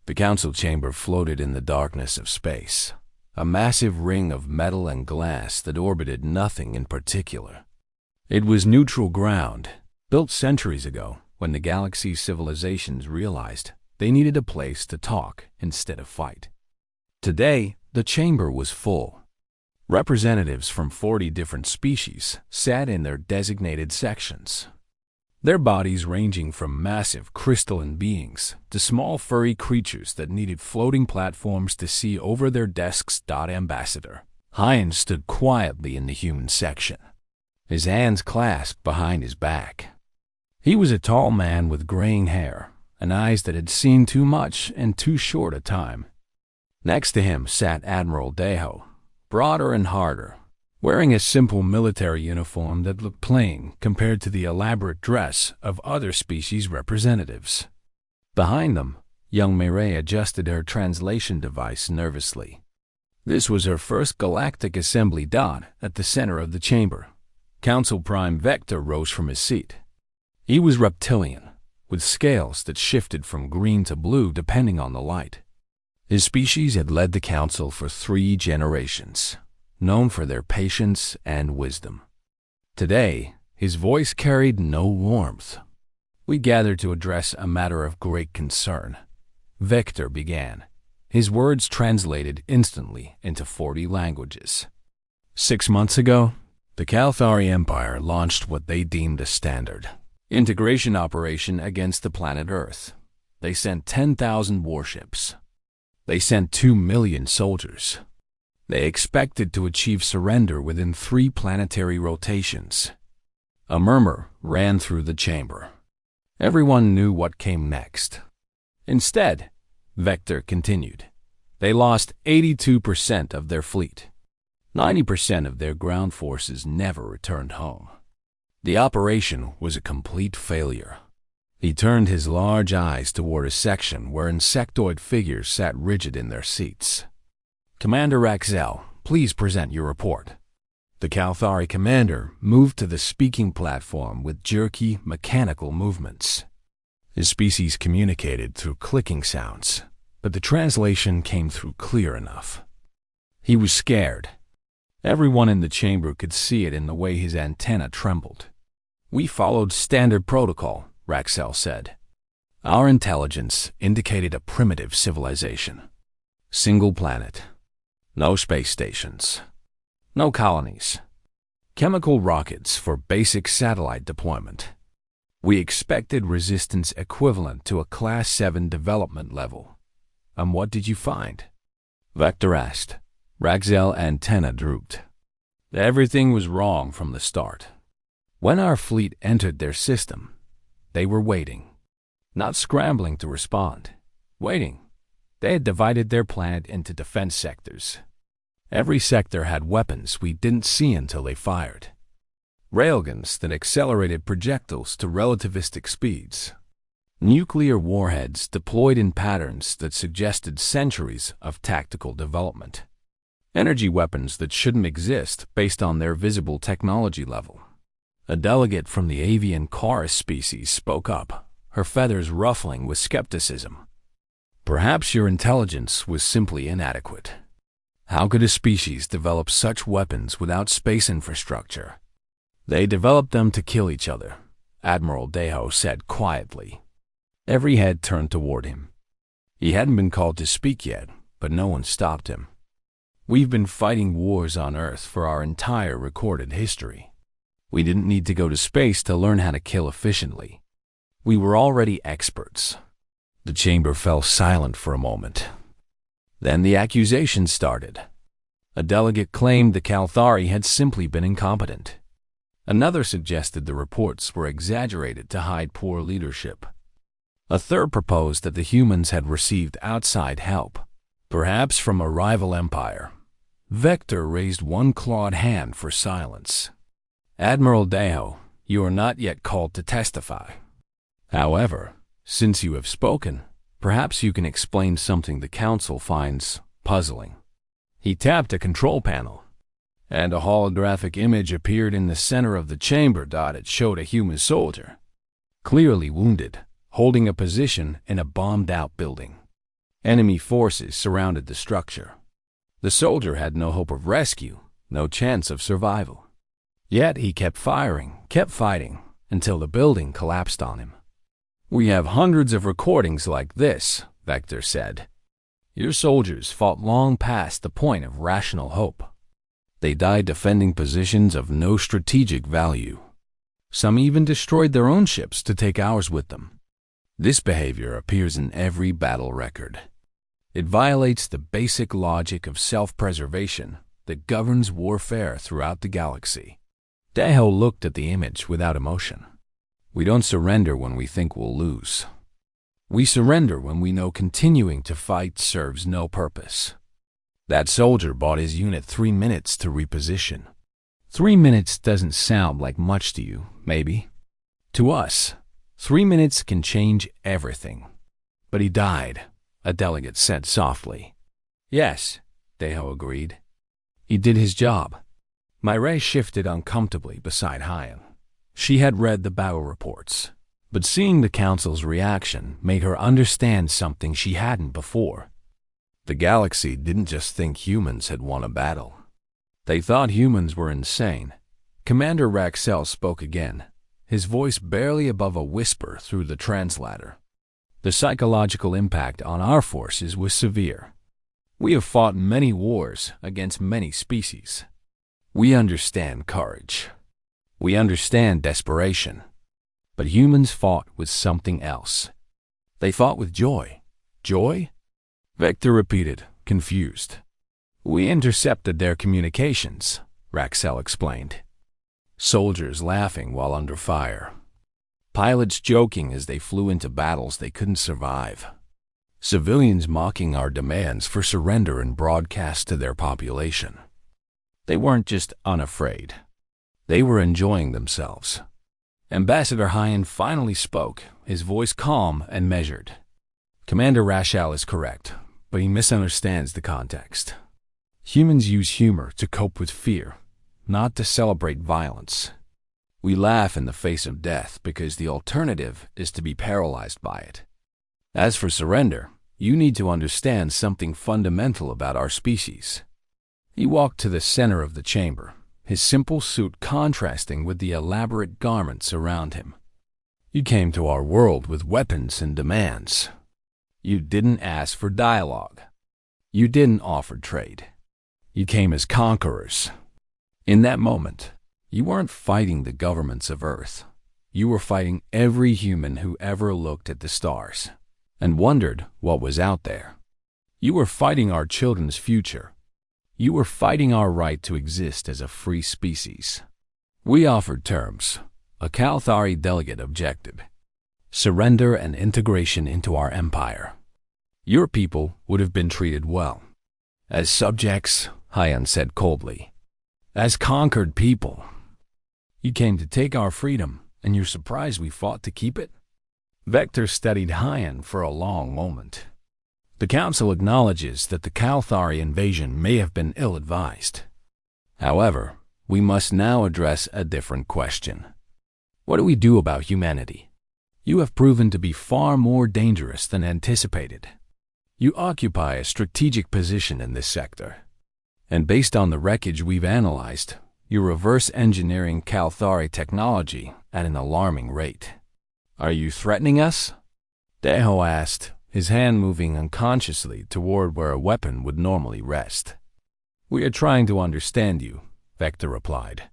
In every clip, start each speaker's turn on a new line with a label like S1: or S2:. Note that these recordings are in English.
S1: The council chamber floated in the darkness of space, a massive ring of metal and glass that orbited nothing in particular. It was neutral ground, built centuries ago when the galaxy's civilizations realized they needed a place to talk instead of fight. Today, the chamber was full. Representatives from 40 different species sat in their designated sections, their bodies ranging from massive crystalline beings to small furry creatures that needed floating platforms to see over their desks. Ambassador Hyan stood quietly in the human section, his hands clasped behind his back. He was a tall man with graying hair and eyes that had seen too much in too short a time. Next to him sat Admiral Deho, broader and harder, wearing a simple military uniform that looked plain compared to the elaborate dress of other species representatives. Behind them, young Mireille adjusted her translation device nervously. This was her first galactic assembly. At the center of the chamber, Council Prime Vector rose from his seat. He was reptilian, with scales that shifted from green to blue depending on the light. His species had led the council for 3 generations, known for their patience and wisdom. Today, his voice carried no warmth. "We gathered to address a matter of great concern," Vector began, his words translated instantly into 40 languages. 6 months ago, the Kalthari Empire launched what they deemed a standard integration operation against the planet Earth. They sent 10,000 warships. They sent 2 million soldiers. They expected to achieve surrender within 3 planetary rotations. A murmur ran through the chamber. Everyone knew what came next. Instead, Vector continued, they lost 82% of their fleet. 90% of their ground forces never returned home. The operation was a complete failure. He turned his large eyes toward a section where insectoid figures sat rigid in their seats. "Commander Raxel, please present your report." The Kalthari commander moved to the speaking platform with jerky, mechanical movements. His species communicated through clicking sounds, but the translation came through clear enough. He was scared. Everyone in the chamber could see it in the way his antenna trembled. "We followed standard protocol," Raxel said. "Our intelligence indicated a primitive civilization. Single planet. No space stations. No colonies. Chemical rockets for basic satellite deployment. We expected resistance equivalent to a Class 7 development level. And what did you find?" Vector asked. Raxel's antenna drooped. "Everything was wrong from the start. When our fleet entered their system, they were waiting. Not scrambling to respond. Waiting. They had divided their planet into defense sectors. Every sector had weapons we didn't see until they fired. Railguns that accelerated projectiles to relativistic speeds. Nuclear warheads deployed in patterns that suggested centuries of tactical development. Energy weapons that shouldn't exist based on their visible technology level." A delegate from the avian chorus species spoke up, her feathers ruffling with skepticism. "Perhaps your intelligence was simply inadequate. How could a species develop such weapons without space infrastructure?" "They developed them to kill each other," Admiral Deho said quietly. Every head turned toward him. He hadn't been called to speak yet, but no one stopped him. "We've been fighting wars on Earth for our entire recorded history. We didn't need to go to space to learn how to kill efficiently. We were already experts." The chamber fell silent for a moment. Then the accusations started. A delegate claimed the Kalthari had simply been incompetent. Another suggested the reports were exaggerated to hide poor leadership. A third proposed that the humans had received outside help, perhaps from a rival empire. Vector raised one clawed hand for silence. "Admiral Deho, you are not yet called to testify. However, since you have spoken, perhaps you can explain something the Council finds puzzling." He tapped a control panel, and a holographic image appeared in the center of the chamber. It showed a human soldier, clearly wounded, holding a position in a bombed-out building. Enemy forces surrounded the structure. The soldier had no hope of rescue, no chance of survival. Yet he kept firing, kept fighting, until the building collapsed on him. "We have hundreds of recordings like this," Vector said. "Your soldiers fought long past the point of rational hope. They died defending positions of no strategic value. Some even destroyed their own ships to take ours with them. This behavior appears in every battle record. It violates the basic logic of self-preservation that governs warfare throughout the galaxy." Deho looked at the image without emotion. "We don't surrender when we think we'll lose. We surrender when we know continuing to fight serves no purpose." That soldier bought his unit 3 minutes to reposition. 3 minutes doesn't sound like much to you, maybe. To us, 3 minutes can change everything. "But he died," a delegate said softly. "Yes," Deho agreed. "He did his job." Mireille shifted uncomfortably beside Hyan. She had read the battle reports, but seeing the Council's reaction made her understand something she hadn't before. The galaxy didn't just think humans had won a battle. They thought humans were insane. Commander Raxel spoke again, his voice barely above a whisper through the translator. "The psychological impact on our forces was severe. We have fought many wars against many species. We understand courage. We understand desperation. But humans fought with something else. They fought with joy." "Joy?" Vector repeated, confused. "We intercepted their communications," Raxel explained. Soldiers laughing while under fire. Pilots joking as they flew into battles they couldn't survive. Civilians mocking our demands for surrender and broadcast to their population. They weren't just unafraid. They were enjoying themselves. Ambassador Hyan finally spoke, his voice calm and measured. "Commander Rashal is correct, but he misunderstands the context. Humans use humor to cope with fear, not to celebrate violence. We laugh in the face of death because the alternative is to be paralyzed by it. As for surrender, you need to understand something fundamental about our species." He walked to the center of the chamber, his simple suit contrasting with the elaborate garments around him. "You came to our world with weapons and demands. You didn't ask for dialogue. You didn't offer trade. You came as conquerors. In that moment, you weren't fighting the governments of Earth. You were fighting every human who ever looked at the stars and wondered what was out there. You were fighting our children's future. You were fighting our right to exist as a free species. We offered terms. A Kalthari delegate objected. Surrender and integration into our empire. Your people would have been treated well. As subjects," Hyan said coldly. "As conquered people. You came to take our freedom, and you're surprised we fought to keep it?" Vector studied Hyan for a long moment. "The Council acknowledges that the Kalthari invasion may have been ill-advised. However, we must now address a different question. What do we do about humanity? You have proven to be far more dangerous than anticipated. You occupy a strategic position in this sector. And based on the wreckage we've analyzed, you're reverse engineering Kalthari technology at an alarming rate. Are you threatening us?" Deho asked, his hand moving unconsciously toward where a weapon would normally rest. "We are trying to understand you," Vector replied.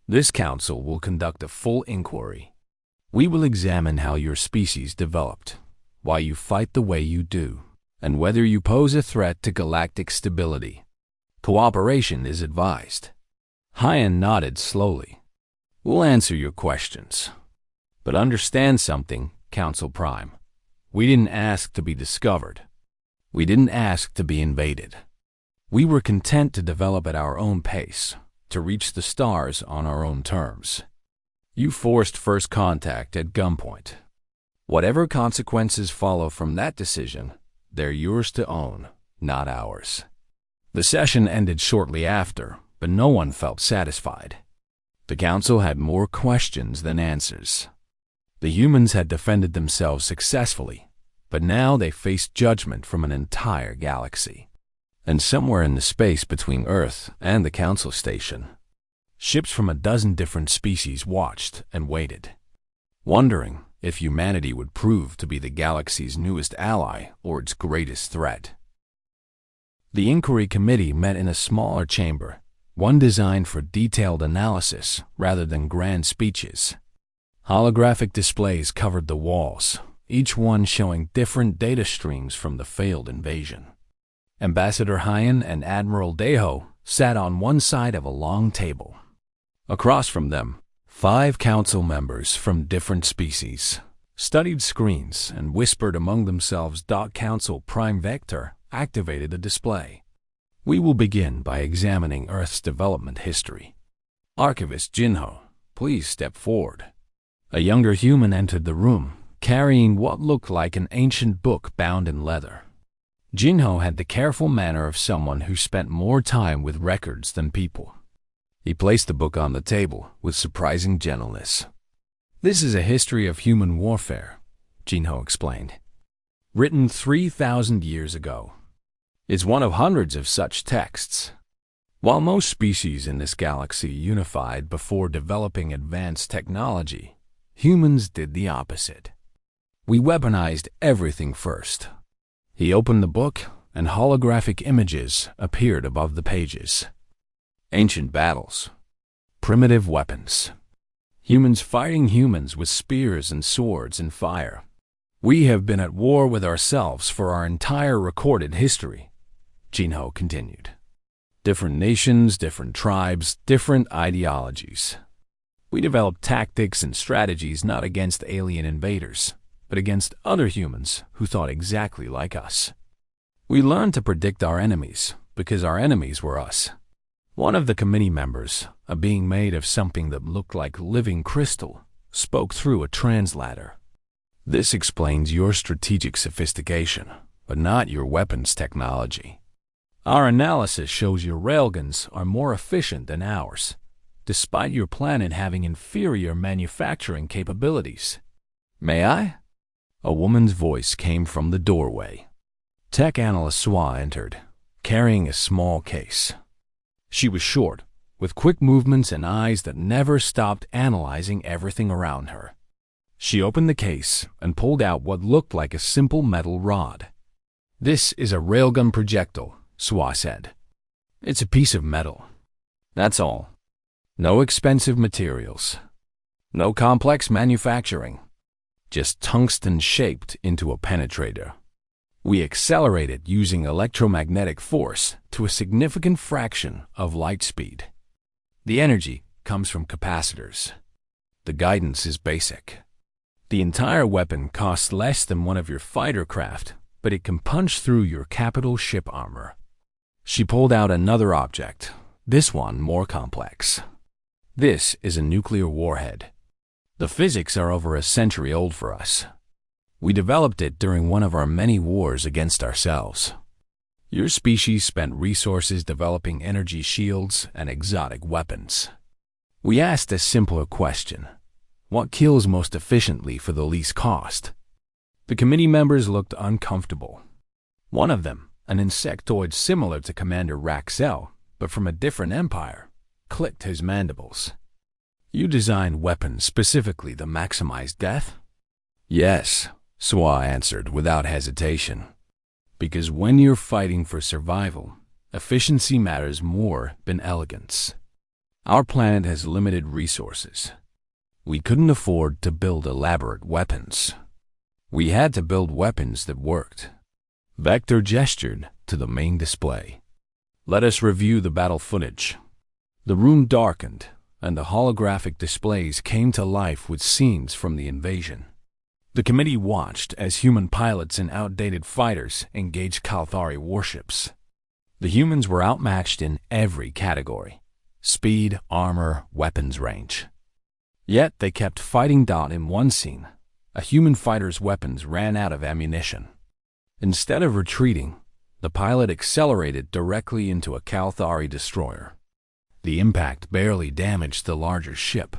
S1: "This council will conduct a full inquiry. We will examine how your species developed, why you fight the way you do, and whether you pose a threat to galactic stability. Cooperation is advised." Hyan nodded slowly. "We'll answer your questions. But understand something, Council Prime. We didn't ask to be discovered. We didn't ask to be invaded. We were content to develop at our own pace, to reach the stars on our own terms. You forced first contact at gunpoint. Whatever consequences follow from that decision, they're yours to own, not ours." The session ended shortly after, but no one felt satisfied. The Council had more questions than answers. The humans had defended themselves successfully, But now they faced judgment from an entire galaxy. And somewhere in the space between Earth and the Council Station, ships from a dozen different species watched and waited, wondering if humanity would prove to be the galaxy's newest ally or its greatest threat. The inquiry committee met in a smaller chamber, one designed for detailed analysis rather than grand speeches. Holographic displays covered the walls, each one showing different data streams from the failed invasion. Ambassador Hyan and Admiral Deho sat on one side of a long table. Across from them, 5 council members from different species studied screens and whispered among themselves. Council Prime Vector activated the display. We will begin by examining Earth's development history. Archivist Jinho, please step forward. A younger human entered the room, carrying what looked like an ancient book bound in leather. Jinho had the careful manner of someone who spent more time with records than people. He placed the book on the table with surprising gentleness. This is a history of human warfare, Jinho explained. Written 3,000 years ago. It's one of hundreds of such texts. While most species in this galaxy unified before developing advanced technology, humans did the opposite. We weaponized everything first. He opened the book, and holographic images appeared above the pages. Ancient battles. Primitive weapons. Humans fighting humans with spears and swords and fire. We have been at war with ourselves for our entire recorded history, Jinho continued. Different nations, different tribes, different ideologies. We developed tactics and strategies not against alien invaders, but against other humans who thought exactly like us. We learned to predict our enemies because our enemies were us. One of the committee members, a being made of something that looked like living crystal, spoke through a translator. This explains your strategic sophistication, but not your weapons technology. Our analysis shows your railguns are more efficient than ours, despite your planet having inferior manufacturing capabilities. May I? A woman's voice came from the doorway. Tech analyst Swa entered, carrying a small case. She was short, with quick movements and eyes that never stopped analyzing everything around her. She opened the case and pulled out what looked like a simple metal rod. This is a railgun projectile, Swa said. It's a piece of metal. That's all. No expensive materials. No complex manufacturing. Just tungsten shaped into a penetrator. We accelerate it using electromagnetic force to a significant fraction of light speed. The energy comes from capacitors. The guidance is basic. The entire weapon costs less than one of your fighter craft, but it can punch through your capital ship armor. She pulled out another object, this one more complex. This is a nuclear warhead. The physics are over a century old for us. We developed it during one of our many wars against ourselves. Your species spent resources developing energy shields and exotic weapons. We asked a simpler question. What kills most efficiently for the least cost? The committee members looked uncomfortable. One of them, an insectoid similar to Commander Raxel, but from a different empire, clicked his mandibles. You designed weapons specifically to maximize death? Yes, Swa answered without hesitation. Because when you're fighting for survival, efficiency matters more than elegance. Our planet has limited resources. We couldn't afford to build elaborate weapons. We had to build weapons that worked. Vector gestured to the main display. Let us review the battle footage. The room darkened, and the holographic displays came to life with scenes from the invasion. The committee watched as human pilots and outdated fighters engaged Kalthari warships. The humans were outmatched in every category: speed, armor, weapons range. Yet they kept fighting. In one scene, a human fighter's weapons ran out of ammunition. Instead of retreating, the pilot accelerated directly into a Kalthari destroyer. The impact barely damaged the larger ship,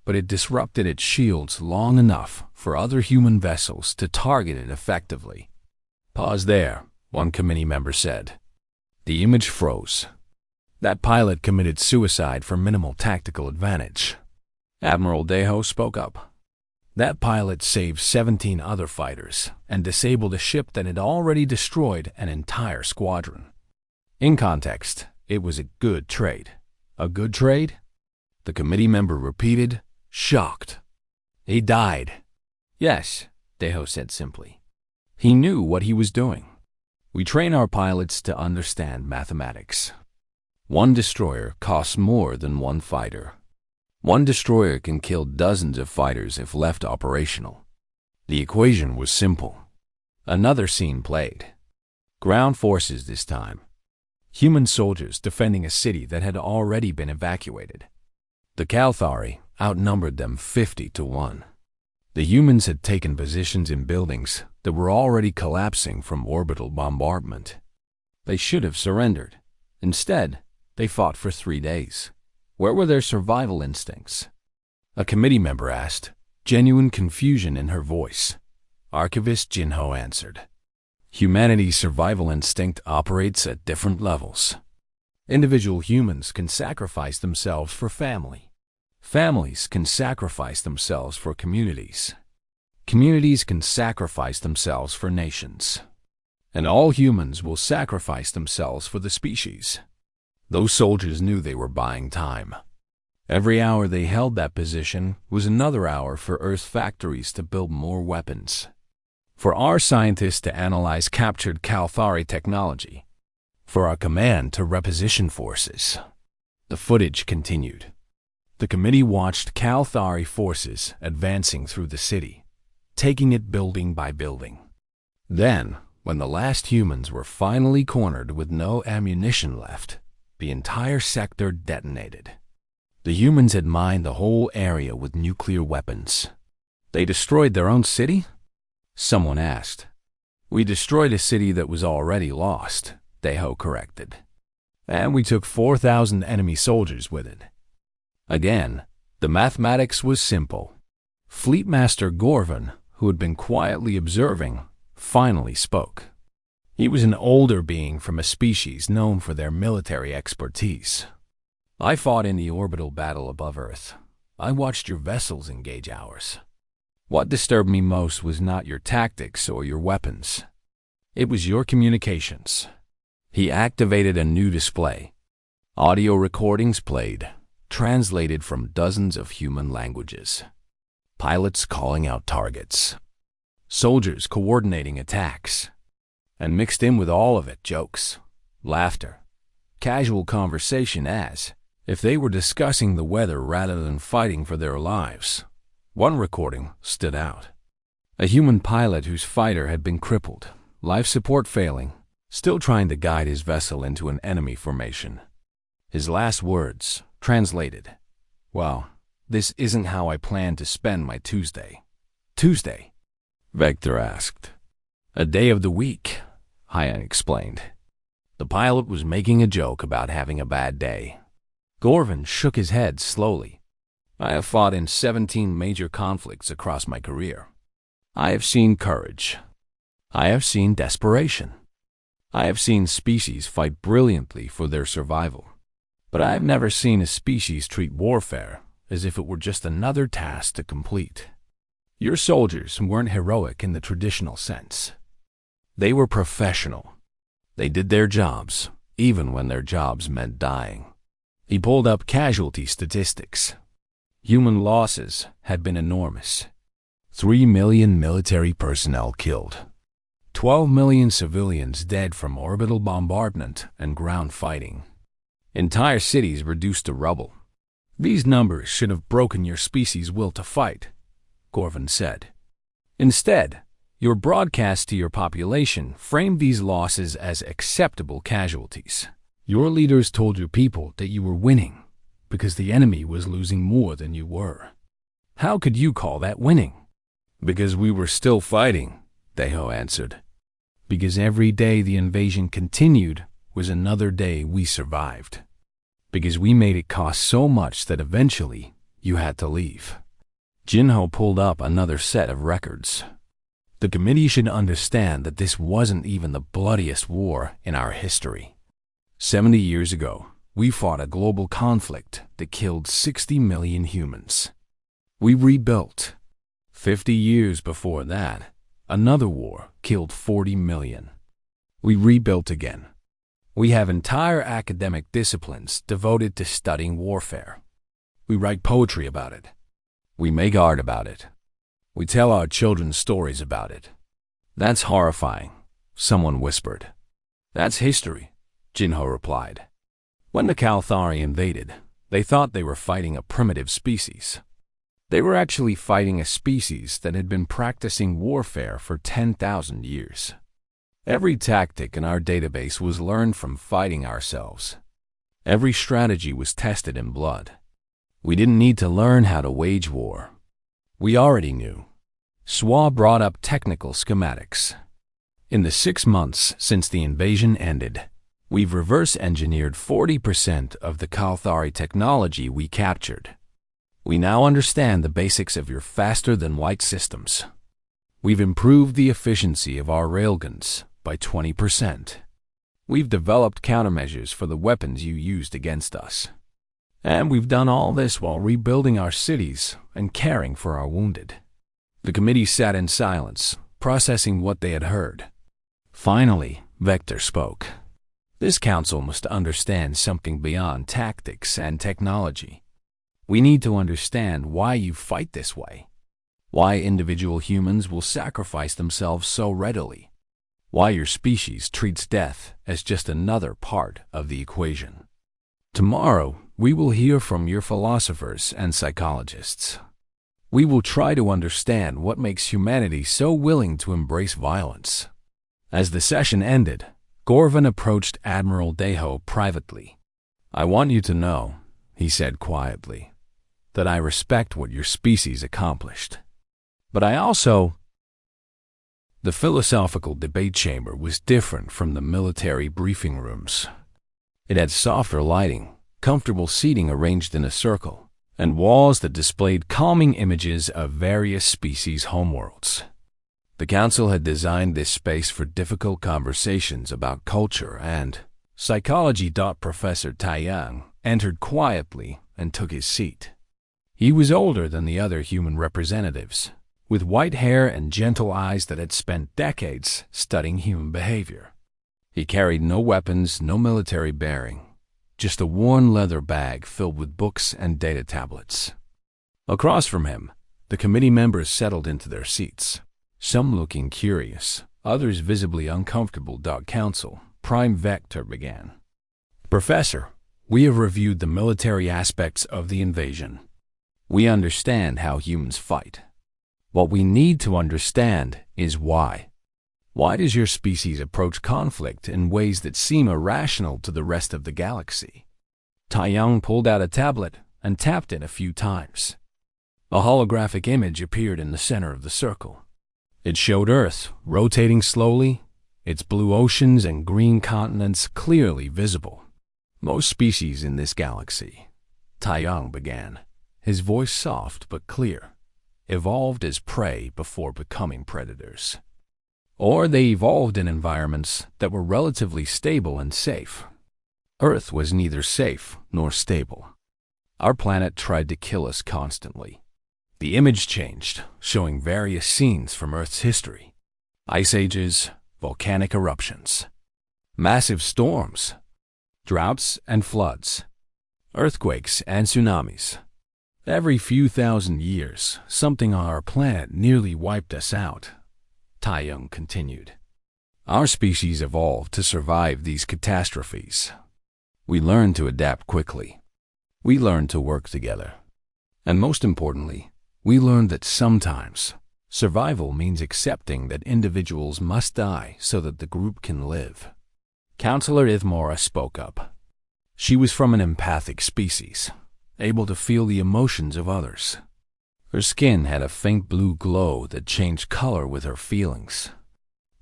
S1: but it disrupted its shields long enough for other human vessels to target it effectively. "Pause there," one committee member said. The image froze. That pilot committed suicide for minimal tactical advantage. Admiral Deho spoke up. That pilot saved 17 other fighters and disabled a ship that had already destroyed an entire squadron. In context, it was a good trade. A good trade? The committee member repeated, shocked. "He died." "Yes," Deho said simply. He knew what he was doing. We train our pilots to understand mathematics. One destroyer costs more than one fighter. One destroyer can kill dozens of fighters if left operational. The equation was simple. Another scene played. Ground forces this time. Human soldiers defending a city that had already been evacuated. The Kalthari outnumbered them 50-1. The humans had taken positions in buildings that were already collapsing from orbital bombardment. They should have surrendered. Instead, they fought for 3 days. Where were their survival instincts? A committee member asked, genuine confusion in her voice. Archivist Jinho answered. Humanity's survival instinct operates at different levels. Individual humans can sacrifice themselves for family. Families can sacrifice themselves for communities. Communities can sacrifice themselves for nations. And all humans will sacrifice themselves for the species. Those soldiers knew they were buying time. Every hour they held that position was another hour for Earth factories to build more weapons. For our scientists to analyze captured Kalthari technology. For our command to reposition forces. The footage continued. The committee watched Kalthari forces advancing through the city, taking it building by building. Then, when the last humans were finally cornered with no ammunition left, the entire sector detonated. The humans had mined the whole area with nuclear weapons. They destroyed their own city? Someone asked. We destroyed a city that was already lost, Deho corrected. And we took 4,000 enemy soldiers with it. Again, the mathematics was simple. Fleetmaster Gorvan, who had been quietly observing, finally spoke. He was an older being from a species known for their military expertise. I fought in the orbital battle above Earth. I watched your vessels engage ours. What disturbed me most was not your tactics or your weapons. It was your communications. He activated a new display. Audio recordings played, translated from dozens of human languages. Pilots calling out targets. Soldiers coordinating attacks. And mixed in with all of it, jokes, laughter, casual conversation as if they were discussing the weather rather than fighting for their lives. One recording stood out. A human pilot whose fighter had been crippled, life support failing, still trying to guide his vessel into an enemy formation. His last words, translated, "Well, this isn't how I planned to spend my Tuesday." Tuesday? Vector asked. A day of the week, Hyan explained. The pilot was making a joke about having a bad day. Gorvan shook his head slowly. I have fought in 17 major conflicts across my career. I have seen courage. I have seen desperation. I have seen species fight brilliantly for their survival. But I have never seen a species treat warfare as if it were just another task to complete. Your soldiers weren't heroic in the traditional sense. They were professional. They did their jobs, even when their jobs meant dying. He pulled up casualty statistics. Human losses had been enormous. 3 million military personnel killed. 12 million civilians dead from orbital bombardment and ground fighting. Entire cities reduced to rubble. These numbers should have broken your species' will to fight, Gorvan said. Instead, your broadcast to your population framed these losses as acceptable casualties. Your leaders told your people that you were winning because the enemy was losing more than you were. How could you call that winning? Because we were still fighting, Deho answered. Because every day the invasion continued was another day we survived. Because we made it cost so much that eventually you had to leave. Jinho pulled up another set of records. The committee should understand that this wasn't even the bloodiest war in our history. 70 years ago, we fought a global conflict that killed 60 million humans. We rebuilt. 50 years before that, another war killed 40 million. We rebuilt again. We have entire academic disciplines devoted to studying warfare. We write poetry about it. We make art about it. We tell our children stories about it. That's horrifying, someone whispered. That's history, Jinho replied. When the Kalthari invaded, they thought they were fighting a primitive species. They were actually fighting a species that had been practicing warfare for 10,000 years. Every tactic in our database was learned from fighting ourselves. Every strategy was tested in blood. We didn't need to learn how to wage war. We already knew. Swa brought up technical schematics. In the 6 months since the invasion ended, we've reverse-engineered 40% of the Kalthari technology we captured. We now understand the basics of your faster-than-light systems. We've improved the efficiency of our railguns by 20%. We've developed countermeasures for the weapons you used against us. And we've done all this while rebuilding our cities and caring for our wounded. The committee sat in silence, processing what they had heard. Finally, Vector spoke. This council must understand something beyond tactics and technology. We need to understand why you fight this way. Why individual humans will sacrifice themselves so readily. Why your species treats death as just another part of the equation. Tomorrow, we will hear from your philosophers and psychologists. We will try to understand what makes humanity so willing to embrace violence. As the session ended, Gorvan approached Admiral Deho privately. I want you to know, he said quietly, that I respect what your species accomplished. But I also... The philosophical debate chamber was different from the military briefing rooms. It had softer lighting, comfortable seating arranged in a circle, and walls that displayed calming images of various species' homeworlds. The council had designed this space for difficult conversations about culture and psychology. Professor Taiyang entered quietly and took his seat. He was older than the other human representatives, with white hair and gentle eyes that had spent decades studying human behavior. He carried no weapons, no military bearing, just a worn leather bag filled with books and data tablets. Across from him, the committee members settled into their seats, some looking curious, others visibly uncomfortable. Council Prime Vector began. Professor, we have reviewed the military aspects of the invasion. We understand how humans fight. What we need to understand is why. Why does your species approach conflict in ways that seem irrational to the rest of the galaxy? Taiyang pulled out a tablet and tapped it a few times. A holographic image appeared in the center of the circle. It showed Earth rotating slowly, its blue oceans and green continents clearly visible. Most species in this galaxy, Taiyang began, his voice soft but clear, evolved as prey before becoming predators. Or they evolved in environments that were relatively stable and safe. Earth was neither safe nor stable. Our planet tried to kill us constantly. The image changed, showing various scenes from Earth's history. Ice ages, volcanic eruptions, massive storms, droughts and floods, earthquakes and tsunamis. Every few thousand years, something on our planet nearly wiped us out. Taiyang continued. Our species evolved to survive these catastrophes. We learned to adapt quickly. We learned to work together. And most importantly, we learned that sometimes survival means accepting that individuals must die so that the group can live. Counselor Ithmora spoke up. She was from an empathic species, able to feel the emotions of others. Her skin had a faint blue glow that changed color with her feelings.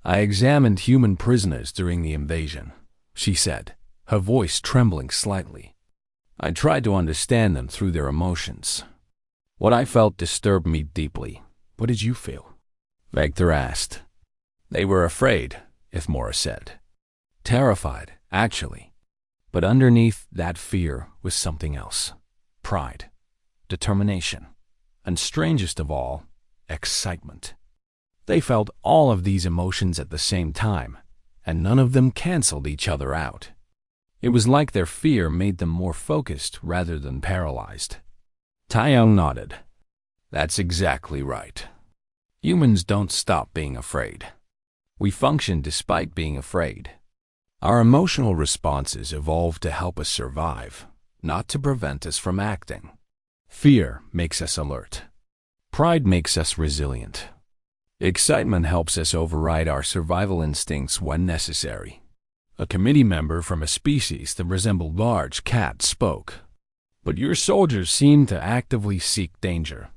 S1: I examined human prisoners during the invasion, she said, her voice trembling slightly. I tried to understand them through their emotions. What I felt disturbed me deeply. What did you feel? Vector asked. They were afraid, Ithmora said. Terrified, actually. But underneath that fear was something else. Pride, determination, and strangest of all, excitement. They felt all of these emotions at the same time, and none of them canceled each other out. It was like their fear made them more focused rather than paralyzed. Taeyong nodded. That's exactly right. Humans don't stop being afraid. We function despite being afraid. Our emotional responses evolved to help us survive, not to prevent us from acting. Fear makes us alert. Pride makes us resilient. Excitement helps us override our survival instincts when necessary. A committee member from a species that resembled large cats spoke. But your soldiers seem to actively seek danger.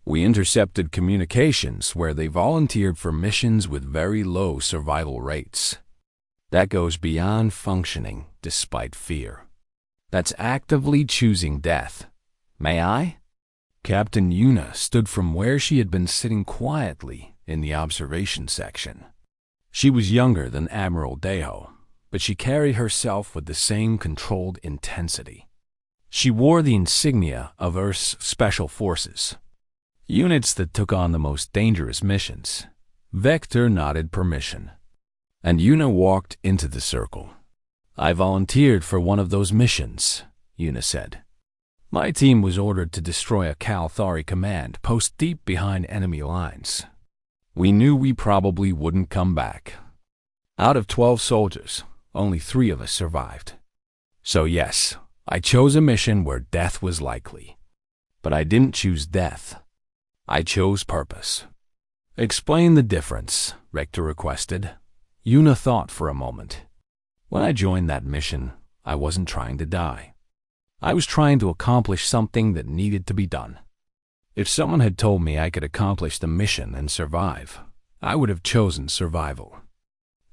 S1: We intercepted communications where they volunteered for missions with very low survival rates. That goes beyond functioning despite fear. That's actively choosing death. May I? Captain Yuna stood from where she had been sitting quietly in the observation section. She was younger than Admiral Deho, but she carried herself with the same controlled intensity. She wore the insignia of Earth's Special Forces, units that took on the most dangerous missions. Vector nodded permission, and Yuna walked into the circle. I volunteered for one of those missions, Yuna said. My team was ordered to destroy a Kalthari command post deep behind enemy lines. We knew we probably wouldn't come back. Out of 12 soldiers, only 3 of us survived. So yes, I chose a mission where death was likely. But I didn't choose death. I chose purpose. Explain the difference, Rector requested. Yuna thought for a moment. When I joined that mission, I wasn't trying to die. I was trying to accomplish something that needed to be done. If someone had told me I could accomplish the mission and survive, I would have chosen survival.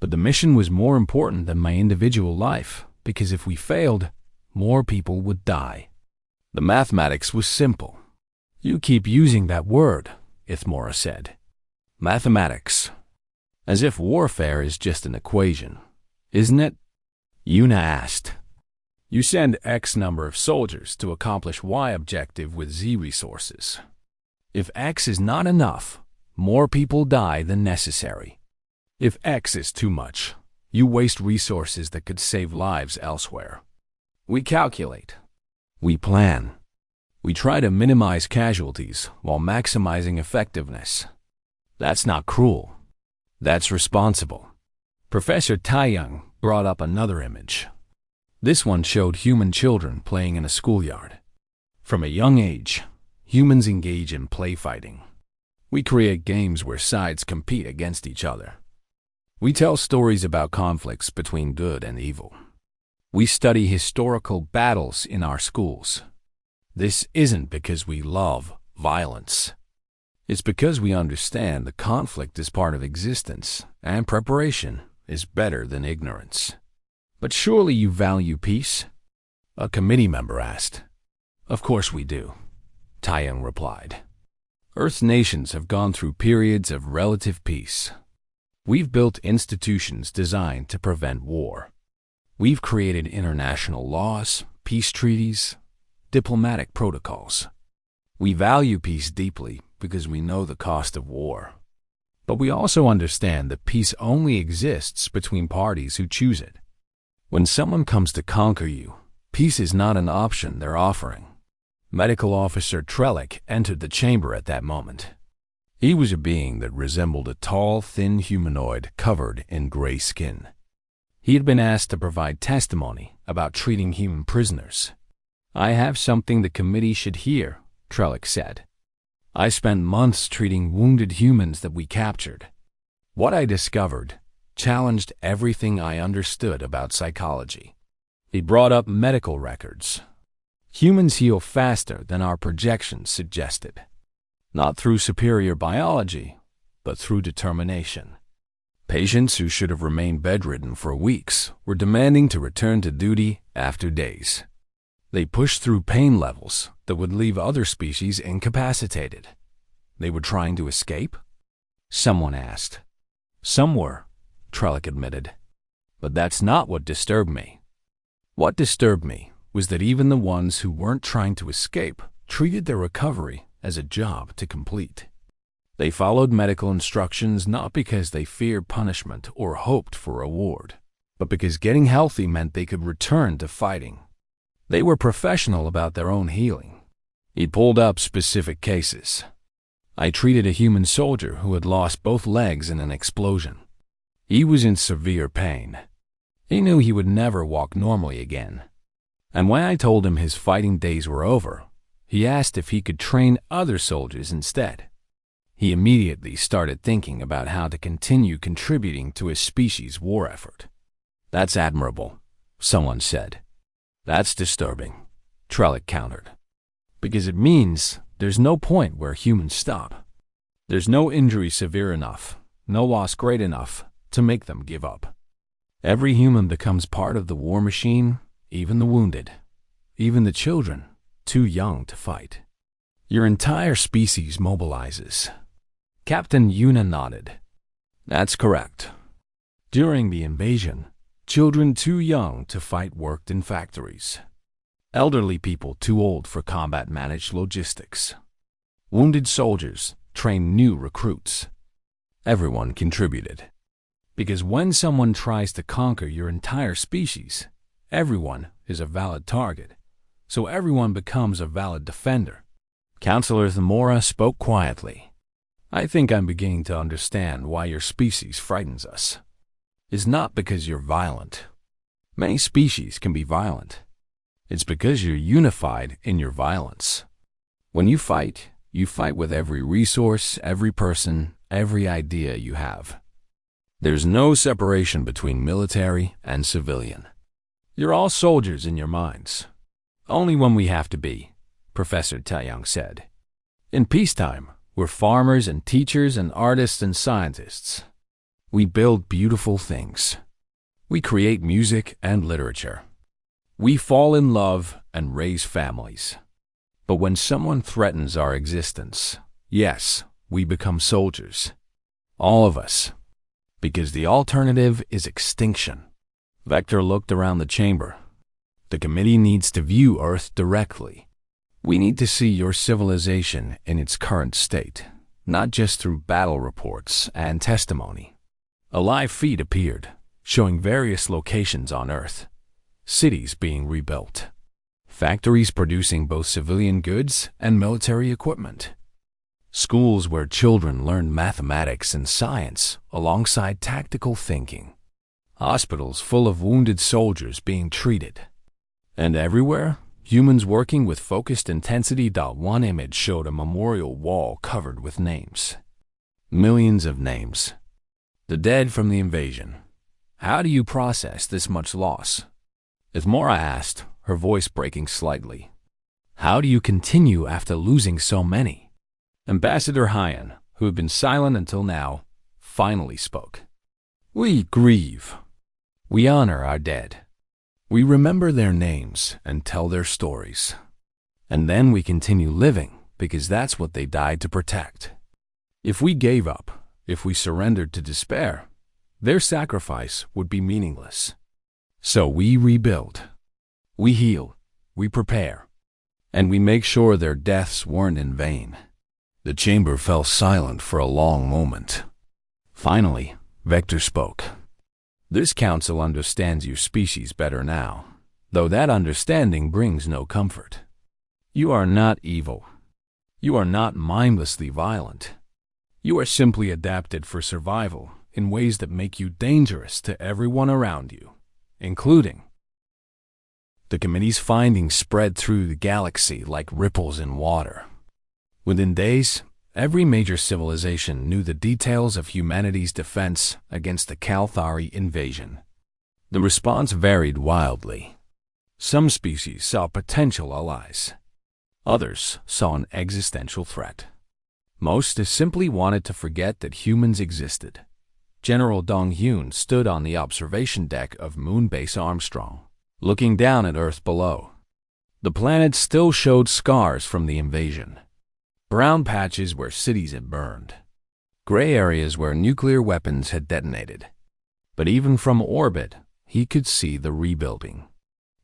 S1: But the mission was more important than my individual life, because if we failed, more people would die. The mathematics was simple. You keep using that word, Ithmora said. Mathematics. As if warfare is just an equation, isn't it? Yuna asked. You send X number of soldiers to accomplish Y objective with Z resources. If X is not enough, more people die than necessary. If X is too much, you waste resources that could save lives elsewhere. We calculate. We plan. We try to minimize casualties while maximizing effectiveness. That's not cruel. That's responsible. Professor Taeyong brought up another image. This one showed human children playing in a schoolyard. From a young age, humans engage in play fighting. We create games where sides compete against each other. We tell stories about conflicts between good and evil. We study historical battles in our schools. This isn't because we love violence. It's because we understand the conflict is part of existence, and preparation is better than ignorance. But surely you value peace? A committee member asked. Of course we do, Taeyong replied. Earth's nations have gone through periods of relative peace. We've built institutions designed to prevent war. We've created international laws, peace treaties, diplomatic protocols. We value peace deeply because we know the cost of war. But we also understand that peace only exists between parties who choose it. When someone comes to conquer you, peace is not an option they're offering. Medical Officer Trellick entered the chamber at that moment. He was a being that resembled a tall, thin humanoid covered in gray skin. He had been asked to provide testimony about treating human prisoners. I have something the committee should hear, Trellick said. I spent months treating wounded humans that we captured. What I discovered challenged everything I understood about psychology. He brought up medical records. Humans heal faster than our projections suggested. Not through superior biology, but through determination. Patients who should have remained bedridden for weeks were demanding to return to duty after days. They pushed through pain levels that would leave other species incapacitated. They were trying to escape? Someone asked. Some were, Trellick admitted. But that's not what disturbed me. What disturbed me was that even the ones who weren't trying to escape treated their recovery as a job to complete. They followed medical instructions not because they feared punishment or hoped for reward, but because getting healthy meant they could return to fighting. They were professional about their own healing. He pulled up specific cases. I treated a human soldier who had lost both legs in an explosion. He was in severe pain. He knew he would never walk normally again. And when I told him his fighting days were over, he asked if he could train other soldiers instead. He immediately started thinking about how to continue contributing to his species' war effort. That's admirable, someone said. That's disturbing, Trellick countered. Because it means there's no point where humans stop. There's no injury severe enough, no loss great enough to make them give up. Every human becomes part of the war machine, even the wounded, even the children too young to fight. Your entire species mobilizes. Captain Yuna nodded. That's correct. During the invasion, children too young to fight worked in factories. Elderly people too old for combat managed logistics. Wounded soldiers trained new recruits. Everyone contributed. Because when someone tries to conquer your entire species, everyone is a valid target, so everyone becomes a valid defender. Counselor Thamora spoke quietly. I think I'm beginning to understand why your species frightens us. It's not because you're violent. Many species can be violent. It's because you're unified in your violence. When you fight with every resource, every person, every idea you have. There's no separation between military and civilian. You're all soldiers in your minds. Only when we have to be, Professor Taeyang said. In peacetime, we're farmers and teachers and artists and scientists. We build beautiful things. We create music and literature. We fall in love and raise families. But when someone threatens our existence, yes, we become soldiers. All of us. Because the alternative is extinction. Vector looked around the chamber. The committee needs to view Earth directly. We need to see your civilization in its current state, not just through battle reports and testimony. A live feed appeared, showing various locations on Earth. Cities being rebuilt. Factories producing both civilian goods and military equipment. Schools where children learn mathematics and science alongside tactical thinking. Hospitals full of wounded soldiers being treated. And everywhere, humans working with focused intensity. One image showed a memorial wall covered with names. Millions of names. The dead from the invasion. How do you process this much loss? Ithmora asked, her voice breaking slightly. How do you continue after losing so many? Ambassador Hyan, who had been silent until now, finally spoke. We grieve. We honor our dead. We remember their names and tell their stories. And then we continue living because that's what they died to protect. If we gave up, if we surrendered to despair, their sacrifice would be meaningless. So we rebuild. We heal. We prepare. And we make sure their deaths weren't in vain. The chamber fell silent for a long moment. Finally, Vector spoke. This council understands your species better now, though that understanding brings no comfort. You are not evil. You are not mindlessly violent. You are simply adapted for survival in ways that make you dangerous to everyone around you, including. The committee's findings spread through the galaxy like ripples in water. Within days, every major civilization knew the details of humanity's defense against the Kalthari invasion. The response varied wildly. Some species saw potential allies. Others saw an existential threat. Most simply wanted to forget that humans existed. General Dong Hyun stood on the observation deck of Moonbase Armstrong, looking down at Earth below. The planet still showed scars from the invasion. Brown patches where cities had burned. Gray areas where nuclear weapons had detonated. But even from orbit, he could see the rebuilding.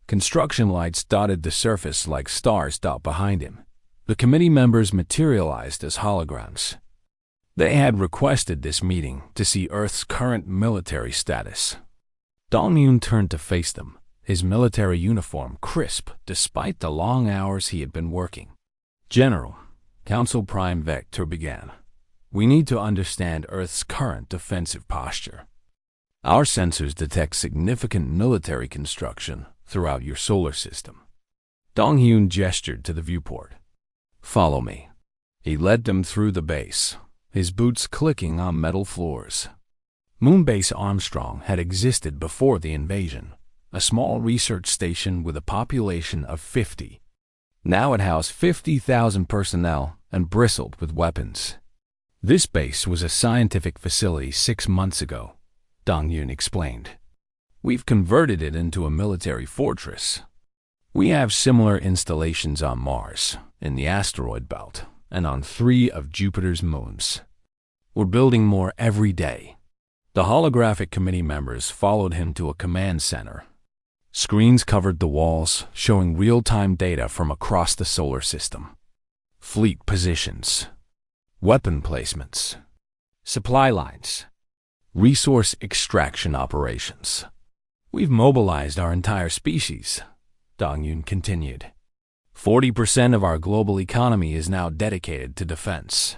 S1: Construction lights dotted the surface like stars dot behind him. The committee members materialized as holograms. They had requested this meeting to see Earth's current military status. Dong-Yun turned to face them, his military uniform crisp despite the long hours he had been working. "General," Council Prime Vector began, "we need to understand Earth's current defensive posture. Our sensors detect significant military construction throughout your solar system." Dong-Hyun gestured to the viewport. "Follow me." He led them through the base, his boots clicking on metal floors. Moonbase Armstrong had existed before the invasion, a small research station with a population of 50. Now it housed 50,000 personnel and bristled with weapons. This base was a scientific facility 6 months ago, Dong-Yun explained. "We've converted it into a military fortress. We have similar installations on Mars, in the asteroid belt, and on 3 of Jupiter's moons. We're building more every day." The holographic committee members followed him to a command center. Screens covered the walls, showing real-time data from across the solar system. Fleet positions, weapon placements, supply lines, resource extraction operations. "We've mobilized our entire species," Dong-Yun continued. 40% of our global economy is now dedicated to defense.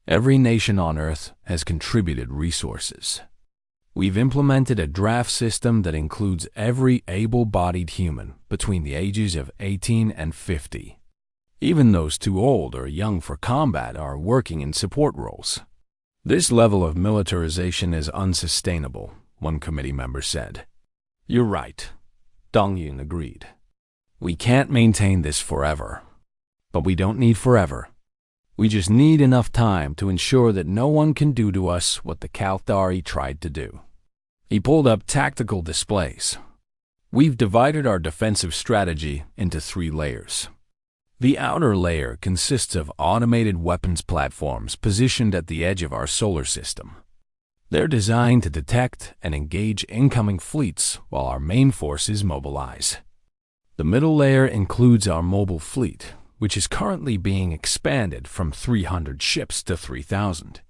S1: Every nation on Earth has contributed resources. We've implemented a draft system that includes every able-bodied human between the ages of 18 and 50. Even those too old or young for combat are working in support roles. "This level of militarization is unsustainable," one committee member said. "You're right," Dong-Yun agreed. "We can't maintain this forever. But we don't need forever. We just need enough time to ensure that no one can do to us what the Kalthari tried to do." He pulled up tactical displays. "We've divided our defensive strategy into 3 layers. The outer layer consists of automated weapons platforms positioned at the edge of our solar system. They're designed to detect and engage incoming fleets while our main forces mobilize. The middle layer includes our mobile fleet, which is currently being expanded from 300 ships to 3,000.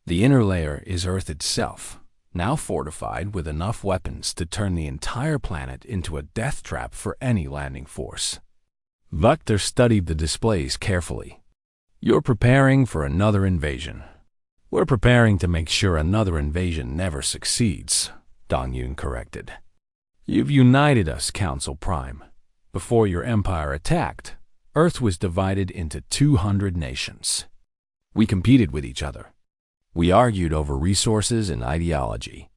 S1: The inner layer is Earth itself, now fortified with enough weapons to turn the entire planet into a death trap for any landing force." Vector studied the displays carefully. "You're preparing for another invasion. We're preparing to make sure another invasion never succeeds," Dong-Yun corrected. "You've united us, Council Prime. Before your empire attacked, Earth was divided into 200 nations. We competed with each other. We argued over resources and ideology.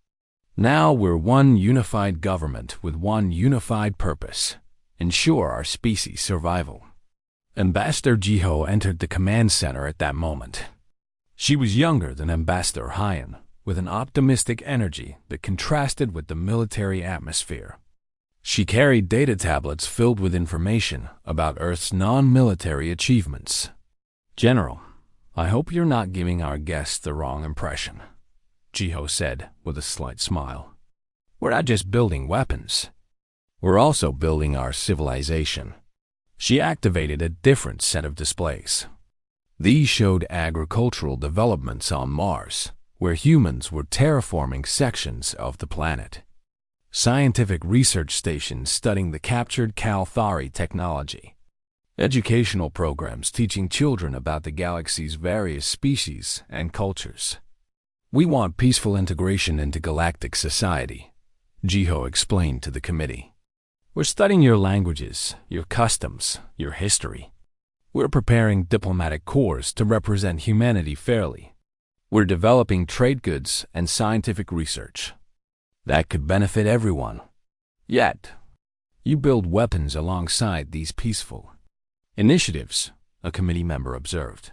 S1: Now we're one unified government with one unified purpose: ensure our species' survival." Ambassador Jiho entered the command center at that moment. She was younger than Ambassador Hyan, with an optimistic energy that contrasted with the military atmosphere. She carried data tablets filled with information about Earth's non-military achievements. "General, I hope you're not giving our guests the wrong impression," Jiho said with a slight smile. "We're not just building weapons. We're also building our civilization." She activated a different set of displays. These showed agricultural developments on Mars, where humans were terraforming sections of the planet. Scientific research stations studying the captured Kalthari technology. Educational programs teaching children about the galaxy's various species and cultures. "We want peaceful integration into galactic society," Jiho explained to the committee. "We're studying your languages, your customs, your history. We're preparing diplomatic corps to represent humanity fairly. We're developing trade goods and scientific research. That could benefit everyone. Yet, you build weapons alongside these peaceful initiatives," a committee member observed.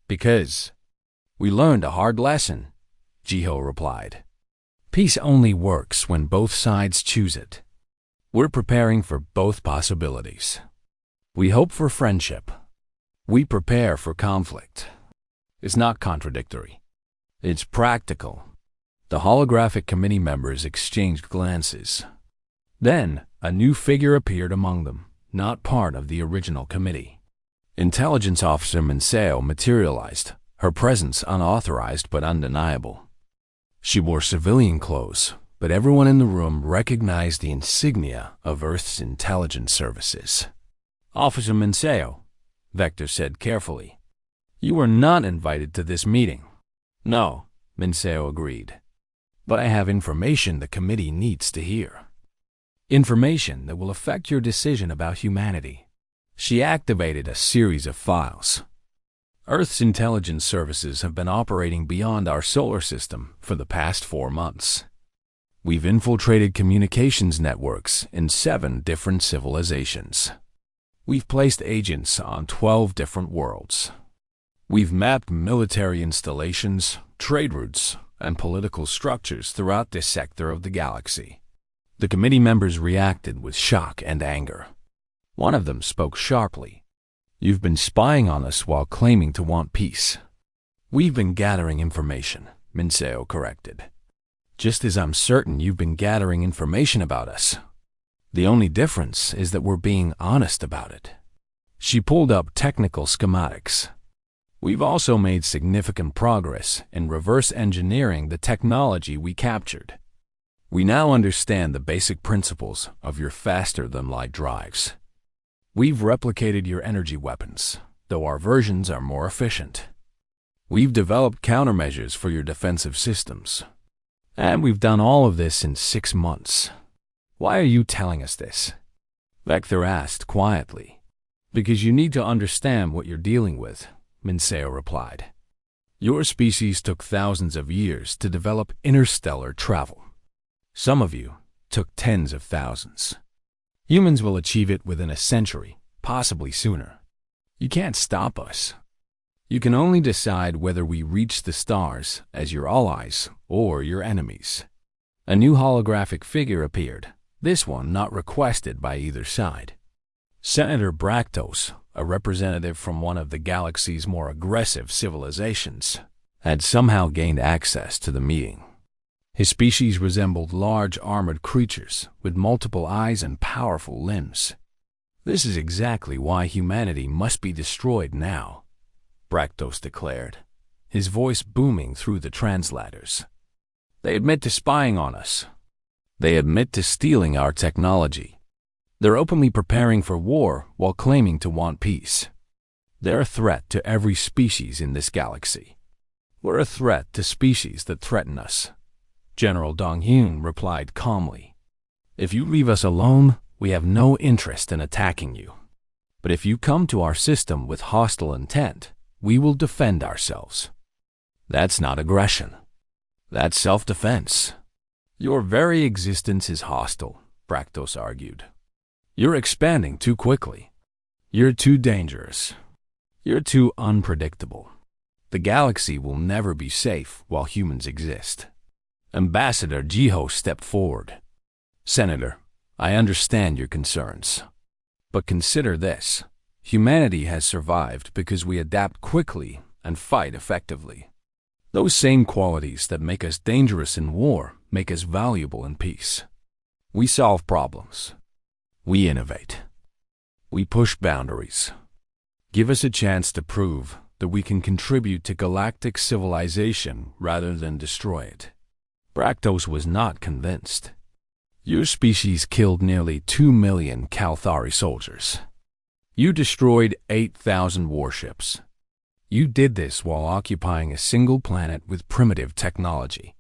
S1: "Because we learned a hard lesson," Jiho replied. "Peace only works when both sides choose it. We're preparing for both possibilities." We hope for friendship. We prepare for conflict. It's not contradictory. It's practical. The holographic committee members exchanged glances. Then, a new figure appeared among them, not part of the original committee. Intelligence Officer Minseo materialized, her presence unauthorized but undeniable. She wore civilian clothes, but everyone in the room recognized the insignia of Earth's intelligence services. Officer Minseo, Vector said carefully, you were not invited to this meeting. No, Minseo agreed. But I have information the committee needs to hear. Information that will affect your decision about humanity. She activated a series of files. Earth's intelligence services have been operating beyond our solar system for the past 4 months. We've infiltrated communications networks in 7 different civilizations. We've placed agents on 12 different worlds. We've mapped military installations, trade routes, and political structures throughout this sector of the galaxy. The committee members reacted with shock and anger. One of them spoke sharply. You've been spying on us while claiming to want peace. We've been gathering information, Minseo corrected. Just as I'm certain you've been gathering information about us. The only difference is that we're being honest about it. She pulled up technical schematics. We've also made significant progress in reverse engineering the technology we captured. We now understand the basic principles of your faster-than-light drives. We've replicated your energy weapons, though our versions are more efficient. We've developed countermeasures for your defensive systems. And we've done all of this in 6 months. Why are you telling us this? Vector asked quietly. Because you need to understand what you're dealing with, Minseo replied. Your species took thousands of years to develop interstellar travel. Some of you took tens of thousands. Humans will achieve it within a century, possibly sooner. You can't stop us. You can only decide whether we reach the stars as your allies or your enemies. A new holographic figure appeared, this one not requested by either side. Senator Bractos, a representative from one of the galaxy's more aggressive civilizations, had somehow gained access to the meeting. His species resembled large armored creatures with multiple eyes and powerful limbs. This is exactly why humanity must be destroyed now, Bractos declared, his voice booming through the translators. They admit to spying on us. They admit to stealing our technology. They're openly preparing for war while claiming to want peace. They're a threat to every species in this galaxy. We're a threat to species that threaten us. General Dong-Hyun replied calmly. If you leave us alone, we have no interest in attacking you. But if you come to our system with hostile intent, we will defend ourselves. That's not aggression. That's self-defense. Your very existence is hostile, Bractos argued. You're expanding too quickly. You're too dangerous. You're too unpredictable. The galaxy will never be safe while humans exist. Ambassador Jiho stepped forward. Senator, I understand your concerns. But consider this. Humanity has survived because we adapt quickly and fight effectively. Those same qualities that make us dangerous in war make us valuable in peace. We solve problems. We innovate. We push boundaries. Give us a chance to prove that we can contribute to galactic civilization rather than destroy it. Bractos was not convinced. Your species killed nearly 2 million Kalthari soldiers. You destroyed 8,000 warships. You did this while occupying a single planet with primitive technology.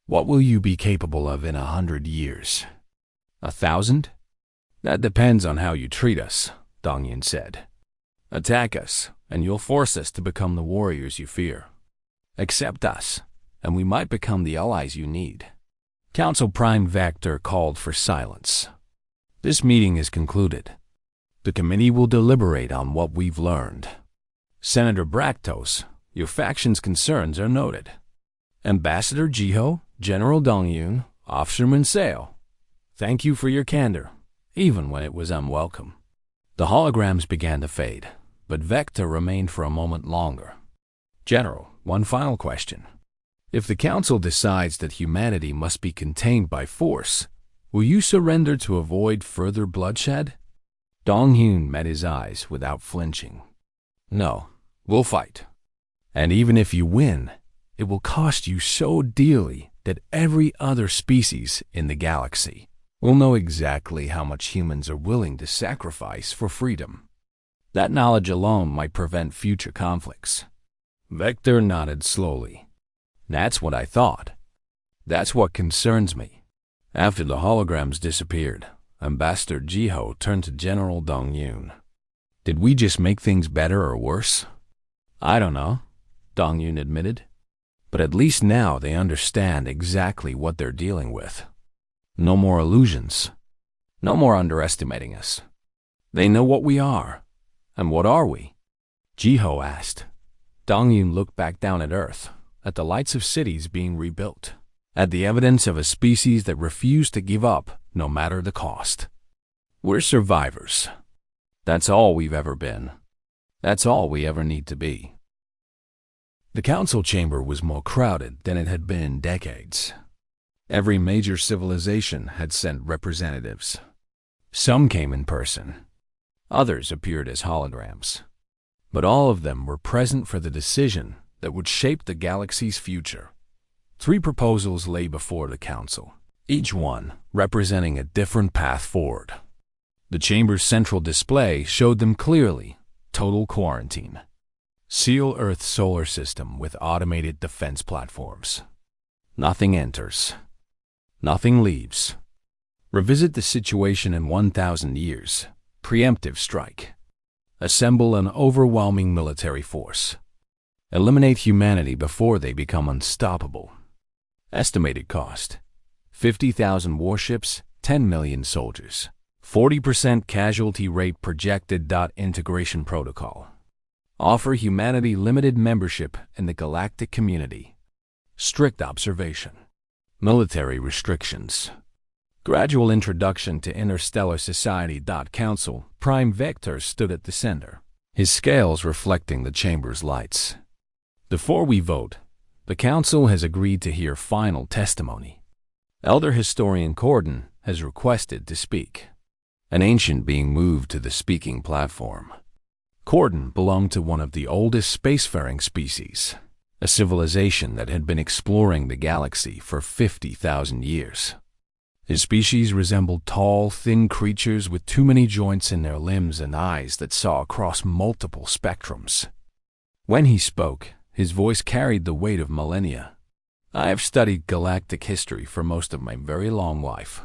S1: What will you be capable of in 100 years? 1,000? That depends on how you treat us, Dong-Yin said. Attack us, and you'll force us to become the warriors you fear. Accept us, and we might become the allies you need. Council Prime Vector called for silence. This meeting is concluded. The committee will deliberate on what we've learned. Senator Bractos, your faction's concerns are noted. Ambassador Jiho, General Dong-Yun, Officer Minseo, thank you for your candor, even when it was unwelcome. The holograms began to fade, but Vector remained for a moment longer. General, one final question. If the Council decides that humanity must be contained by force, will you surrender to avoid further bloodshed? Dong-Hyun met his eyes without flinching. No, we'll fight. And even if you win, it will cost you so dearly that every other species in the galaxy will know exactly how much humans are willing to sacrifice for freedom. That knowledge alone might prevent future conflicts. Vector nodded slowly. That's what I thought. That's what concerns me. After the holograms disappeared, Ambassador Jiho turned to General Dong-Hyun. Did we just make things better or worse? I don't know, Dong-Hyun admitted. But at least now they understand exactly what they're dealing with. No more illusions. No more underestimating us. They know what we are. And what are we? Jiho asked. Dong-Hyun looked back down at Earth, at the lights of cities being rebuilt, at the evidence of a species that refused to give up no matter the cost. We're survivors. That's all we've ever been. That's all we ever need to be. The council chamber was more crowded than it had been in decades. Every major civilization had sent representatives. Some came in person. Others appeared as holograms. But all of them were present for the decision that would shape the galaxy's future. 3 proposals lay before the council, each one representing a different path forward. The chamber's central display showed them clearly: total quarantine. Seal Earth's solar system with automated defense platforms. Nothing enters. Nothing leaves. Revisit the situation in 1,000 years. Preemptive strike. Assemble an overwhelming military force. Eliminate humanity before they become unstoppable. Estimated cost: 50,000 warships, 10 million soldiers. 40% casualty rate projected. Integration protocol. Offer humanity limited membership in the galactic community. Strict observation. Military restrictions. Gradual introduction to interstellar society. Council Prime Vector stood at the center, his scales reflecting the chamber's lights. Before we vote, the council has agreed to hear final testimony. Elder Historian Corden has requested to speak. An ancient being moved to the speaking platform. Corden belonged to one of the oldest spacefaring species, a civilization that had been exploring the galaxy for 50,000 years. His species resembled tall, thin creatures with too many joints in their limbs and eyes that saw across multiple spectrums. When he spoke, his voice carried the weight of millennia. I have studied galactic history for most of my very long life,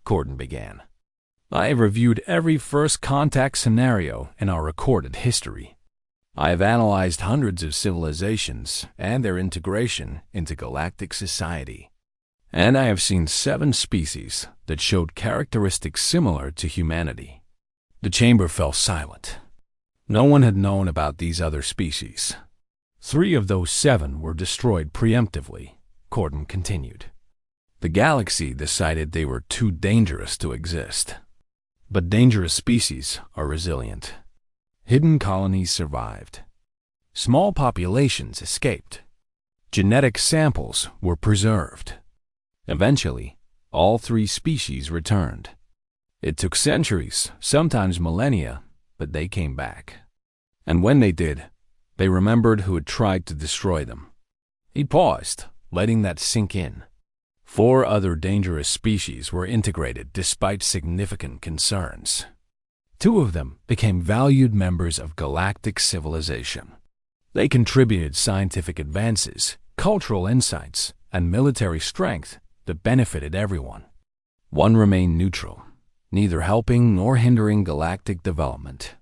S1: Corden began. I have reviewed every first contact scenario in our recorded history. I have analyzed hundreds of civilizations and their integration into galactic society. And I have seen 7 species that showed characteristics similar to humanity. The chamber fell silent. No one had known about these other species. 3 of those 7 were destroyed preemptively, Corden continued. The galaxy decided they were too dangerous to exist. But dangerous species are resilient. Hidden colonies survived. Small populations escaped. Genetic samples were preserved. Eventually, all 3 species returned. It took centuries, sometimes millennia, but they came back. And when they did, they remembered who had tried to destroy them. He paused, letting that sink in. 4 other dangerous species were integrated despite significant concerns. 2 of them became valued members of galactic civilization. They contributed scientific advances, cultural insights, and military strength that benefited everyone. 1 remained neutral, neither helping nor hindering galactic development.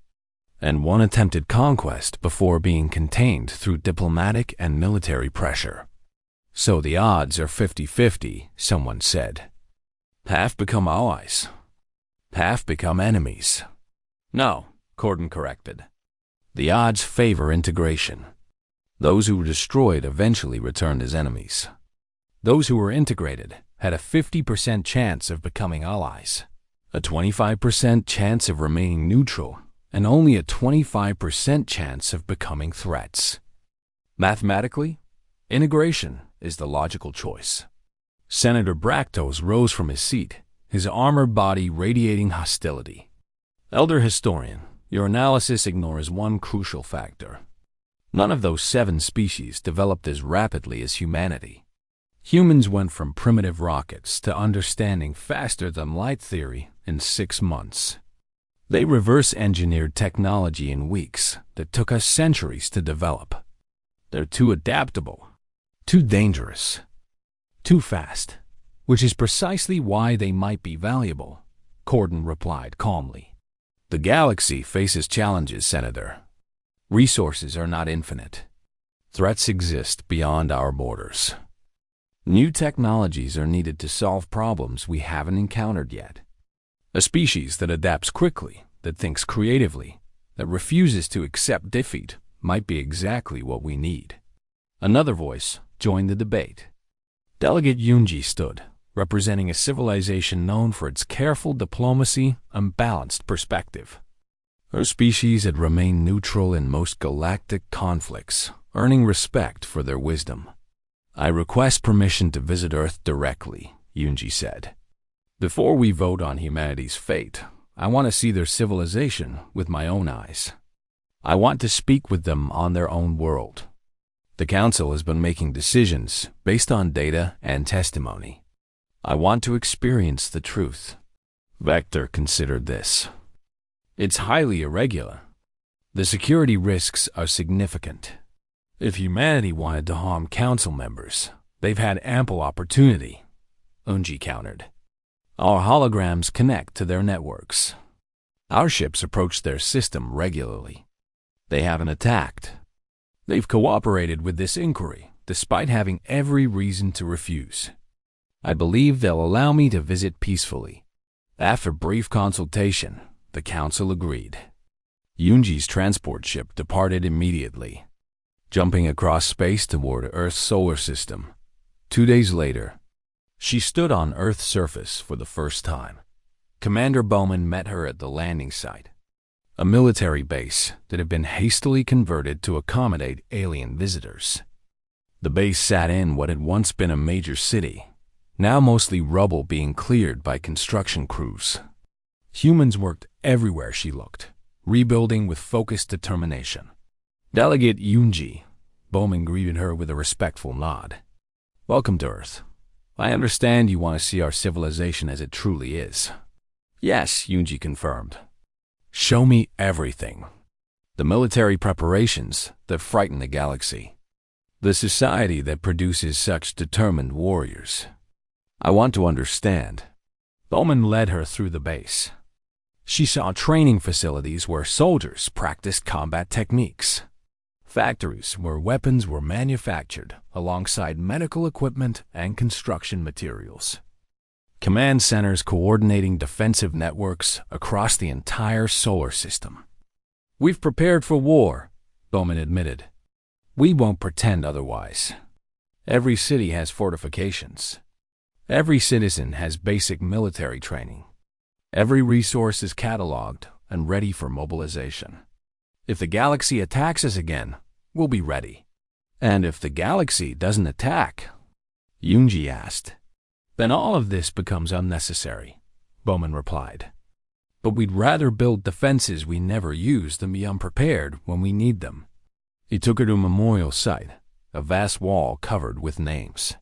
S1: And 1 attempted conquest before being contained through diplomatic and military pressure. So the odds are 50-50, someone said. Half become allies. Half become enemies. No, Corden corrected. The odds favor integration. Those who were destroyed eventually returned as enemies. Those who were integrated had a 50% chance of becoming allies, a 25% chance of remaining neutral, and only a 25% chance of becoming threats. Mathematically, integration is the logical choice. Senator Bractos rose from his seat, his armored body radiating hostility. Elder historian, your analysis ignores one crucial factor. None of those 7 species developed as rapidly as humanity. Humans went from primitive rockets to understanding faster-than-light theory in 6 months. They reverse-engineered technology in weeks that took us centuries to develop. They're too adaptable, too dangerous, too fast, which is precisely why they might be valuable, Corden replied calmly. The galaxy faces challenges, Senator. Resources are not infinite. Threats exist beyond our borders. New technologies are needed to solve problems we haven't encountered yet. A species that adapts quickly, that thinks creatively, that refuses to accept defeat might be exactly what we need. Another voice joined the debate. Delegate Yunji stood, representing a civilization known for its careful diplomacy and balanced perspective. Her species had remained neutral in most galactic conflicts, earning respect for their wisdom. I request permission to visit Earth directly, Yunji said. Before we vote on humanity's fate, I want to see their civilization with my own eyes. I want to speak with them on their own world. The Council has been making decisions based on data and testimony. I want to experience the truth. Vector considered this. It's highly irregular. The security risks are significant. If humanity wanted to harm Council members, they've had ample opportunity, Unji countered. Our holograms connect to their networks. Our ships approach their system regularly. They haven't attacked. They've cooperated with this inquiry, despite having every reason to refuse. I believe they'll allow me to visit peacefully. After brief consultation, the Council agreed. Yunji's transport ship departed immediately, jumping across space toward Earth's solar system. 2 days later, she stood on Earth's surface for the first time. Commander Bowman met her at the landing site, a military base that had been hastily converted to accommodate alien visitors. The base sat in what had once been a major city, now mostly rubble being cleared by construction crews. Humans worked everywhere she looked, rebuilding with focused determination. Delegate Yunji, Bowman greeted her with a respectful nod. Welcome to Earth. I understand you want to see our civilization as it truly is. Yes, Yunji confirmed. Show me everything. The military preparations that frighten the galaxy. The society that produces such determined warriors. I want to understand. Bowman led her through the base. She saw training facilities where soldiers practiced combat techniques. Factories where weapons were manufactured alongside medical equipment and construction materials. Command centers coordinating defensive networks across the entire solar system. We've prepared for war, Bowman admitted. We won't pretend otherwise. Every city has fortifications. Every citizen has basic military training. Every resource is cataloged and ready for mobilization. If the galaxy attacks us again, we'll be ready. And if the galaxy doesn't attack, Yunji asked, then all of this becomes unnecessary, Bowman replied. But we'd rather build defenses we never use than be unprepared when we need them. He took her to a memorial site, a vast wall covered with names.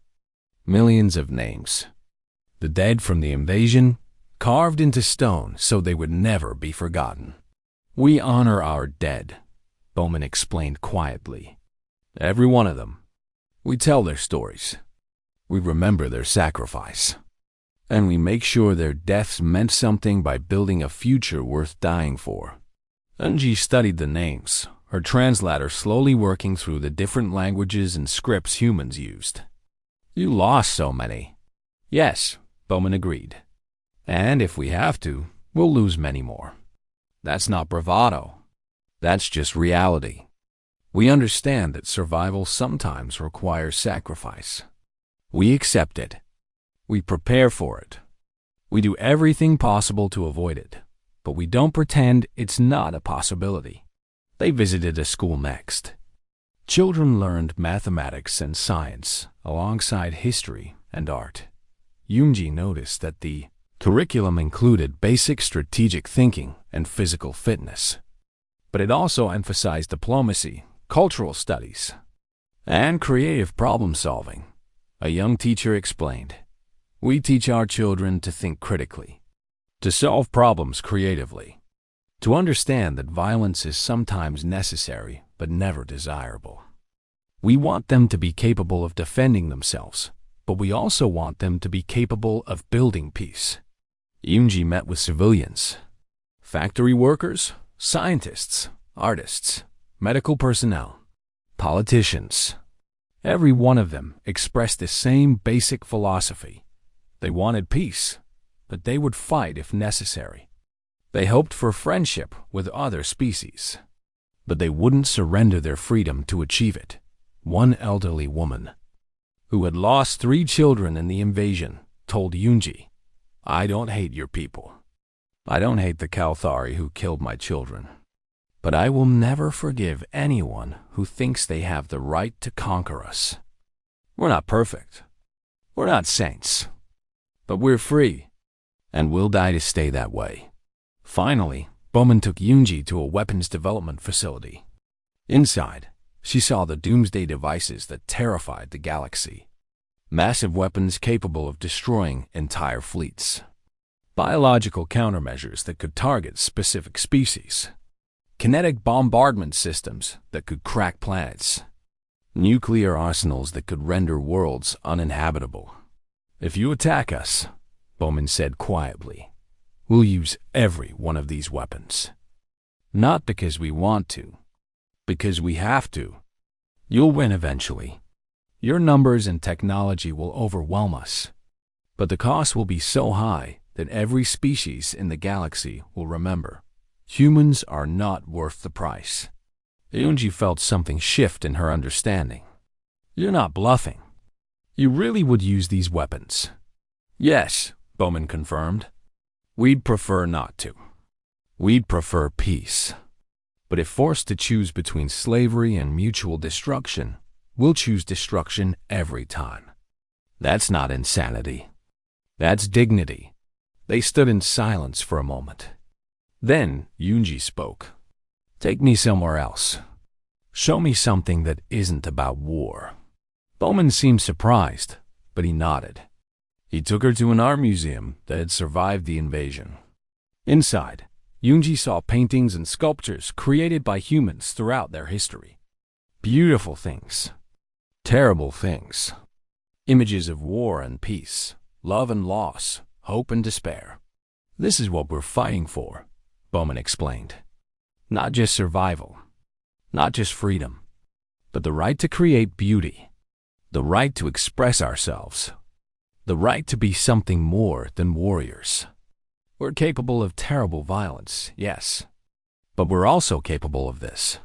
S1: Millions of names. The dead from the invasion, carved into stone so they would never be forgotten. We honor our dead, Bowman explained quietly. Every one of them. We tell their stories. We remember their sacrifice. And we make sure their deaths meant something by building a future worth dying for. Unji studied the names, her translator slowly working through the different languages and scripts humans used. You lost so many. Yes, Bowman agreed. And if we have to, we'll lose many more. That's not bravado. That's just reality. We understand that survival sometimes requires sacrifice. We accept it. We prepare for it. We do everything possible to avoid it, but we don't pretend it's not a possibility. They visited a school next. Children learned mathematics and science alongside history and art. Yoonji noticed that the curriculum included basic strategic thinking and physical fitness, but it also emphasized diplomacy, cultural studies, and creative problem-solving. A young teacher explained, "We teach our children to think critically, to solve problems creatively, to understand that violence is sometimes necessary but never desirable. We want them to be capable of defending themselves, but we also want them to be capable of building peace." Yoonji met with civilians, factory workers, scientists, artists, medical personnel, politicians. Every one of them expressed the same basic philosophy. They wanted peace, but they would fight if necessary. They hoped for friendship with other species, but they wouldn't surrender their freedom to achieve it. One elderly woman, who had lost 3 children in the invasion, told Yoonji, "I don't hate your people. I don't hate the Kalthari who killed my children. But I will never forgive anyone who thinks they have the right to conquer us. We're not perfect. We're not saints. But we're free, and we'll die to stay that way." Finally, Bowman took Yoonji to a weapons development facility. Inside, she saw the doomsday devices that terrified the galaxy. Massive weapons capable of destroying entire fleets. Biological countermeasures that could target specific species. Kinetic bombardment systems that could crack planets. Nuclear arsenals that could render worlds uninhabitable. "If you attack us," Bowman said quietly, "we'll use every one of these weapons. Not because we want to, because we have to. You'll win eventually. Your numbers and technology will overwhelm us, but the cost will be so high that every species in the galaxy will remember. Humans are not worth the price." Yoonji felt something shift in her understanding. "You're not bluffing. You really would use these weapons?" "Yes," Bowman confirmed. "We'd prefer not to. We'd prefer peace. But if forced to choose between slavery and mutual destruction, we'll choose destruction every time. That's not insanity. That's dignity." They stood in silence for a moment. Then Yoonji spoke. "Take me somewhere else. Show me something that isn't about war." Bowman seemed surprised, but he nodded. He took her to an art museum that had survived the invasion. Inside, Yoonji saw paintings and sculptures created by humans throughout their history. Beautiful things. Terrible things. Images of war and peace, love and loss, hope and despair. "This is what we're fighting for," Bowman explained. "Not just survival, not just freedom, but the right to create beauty, the right to express ourselves, the right to be something more than warriors. We're capable of terrible violence, yes, but we're also capable of this.